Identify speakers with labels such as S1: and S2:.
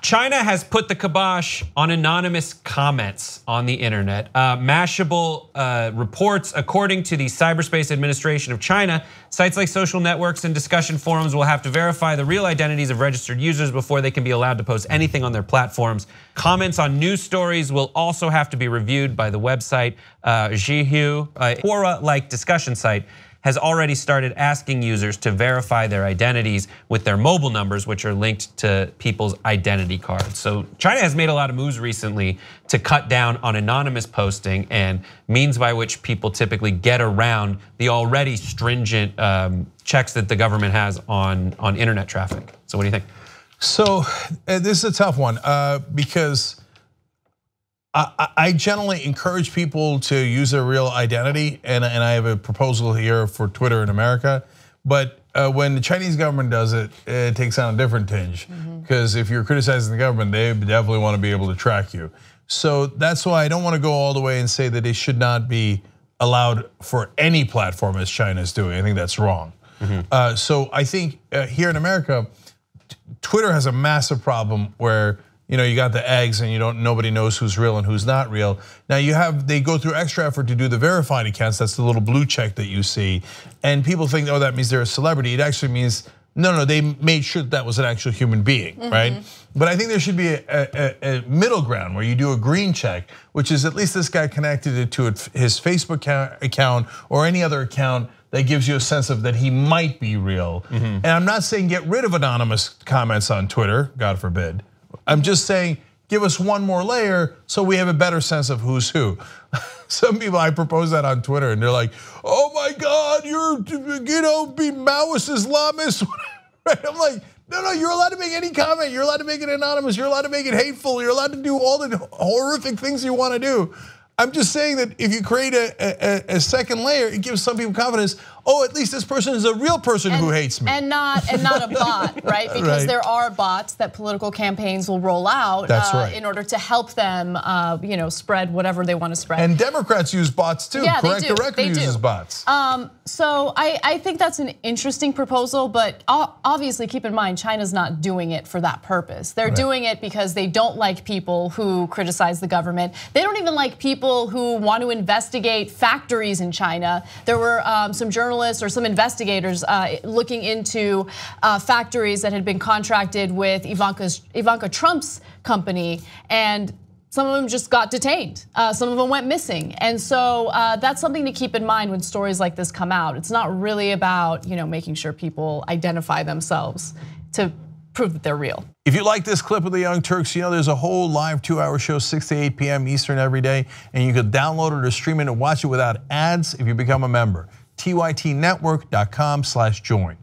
S1: China has put the kibosh on anonymous comments on the internet. Mashable reports, according to the Cyberspace Administration of China, sites like social networks and discussion forums will have to verify the real identities of registered users before they can be allowed to post anything on their platforms. Comments on news stories will also have to be reviewed by the website. Zhihu, a Quora-like discussion site, has already started asking users to verify their identities with their mobile numbers, which are linked to people's identity cards. So China has made a lot of moves recently to cut down on anonymous posting and means by which people typically get around the already stringent checks that the government has on internet traffic. So what do you think?
S2: So this is a tough one because I generally encourage people to use their real identity, and I have a proposal here for Twitter in America. But when the Chinese government does it, it takes on a different tinge. Because if you're criticizing the government, they definitely want to be able to track you. So that's why I don't want to go all the way and say that it should not be allowed for any platform as China is doing. I think that's wrong. So I think here in America, Twitter has a massive problem where you got the eggs and nobody knows who's real and who's not real. Now they go through extra effort to do the verified accounts. That's the little blue check that you see. And people think, oh, that means they're a celebrity. It actually means, no, they made sure that was an actual human being, right? But I think there should be a middle ground where you do a green check, which is at least this guy connected it to his Facebook account or any other account that gives you a sense of that he might be real. And I'm not saying get rid of anonymous comments on Twitter, God forbid. I'm just saying, give us one more layer so we have a better sense of who's who. Some people, I propose that on Twitter and they're like, oh my God, you're being Maoist Islamist. I'm like, no, you're allowed to make any comment. You're allowed to make it anonymous. You're allowed to make it hateful. You're allowed to do all the horrific things you want to do. I'm just saying that if you create a second layer, it gives some people confidence. Oh, at least this person is a real person who hates me,
S3: and not a bot, right? Because there are bots that political campaigns will roll out in order to help them, spread whatever they want to spread.
S2: And Democrats use bots too.
S3: Yeah,
S2: Correct the Record uses bots.
S3: So I think that's an interesting proposal, but obviously keep in mind China's not doing it for that purpose. They're doing it because they don't like people who criticize the government. They don't even like people who want to investigate factories in China. There were some journalists or some investigators looking into factories that had been contracted with Ivanka Trump's company, and some of them just got detained. Some of them went missing, and so that's something to keep in mind when stories like this come out. It's not really about making sure people identify themselves to prove that they're real.
S2: If you like this clip of the Young Turks, there's a whole live 2-hour show, 6 to 8 p.m. Eastern every day, and you could download it or stream it and watch it without ads if you become a member. TYTnetwork.com/join.